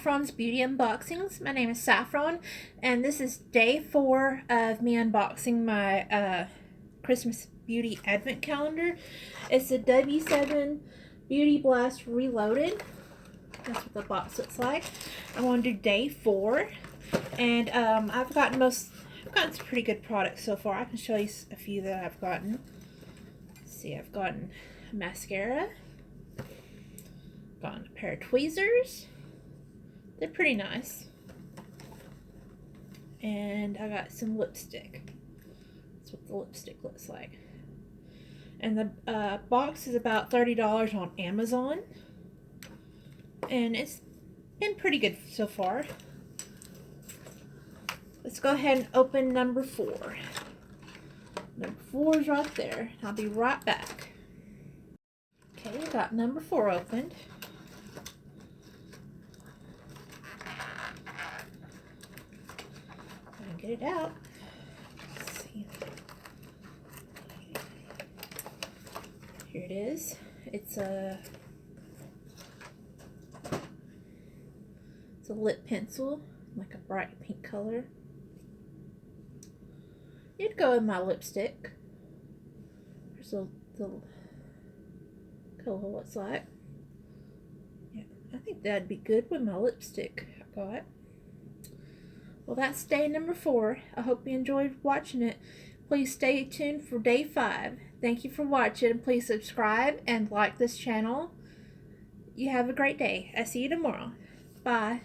Saffron's Beauty Unboxings. My name is Saffron, and this is day 4 of me unboxing my Christmas Beauty Advent Calendar. It's a W7 Beauty Blast Reloaded. That's what the box looks like. I want to do day 4, and I've gotten some pretty good products so far. I can show you a few that I've gotten. Let's see, I've gotten mascara. Gotten a pair of tweezers. They're pretty nice. And I got some lipstick. That's what the lipstick looks like. And the box is about $30 on Amazon. And it's been pretty good so far. Let's go ahead and open number 4. Number 4 is right there. I'll be right back. Okay, I got number 4 opened. Get it out. Let's see. Here it is. It's a lip pencil, like a bright pink color. It'd go in my lipstick. Here's the color looks like. Yeah, I think that'd be good with my lipstick I got. Well, that's day number 4. I hope you enjoyed watching it. Please stay tuned for day 5. Thank you for watching. Please subscribe and like this channel. You have a great day. I'll see you tomorrow. Bye.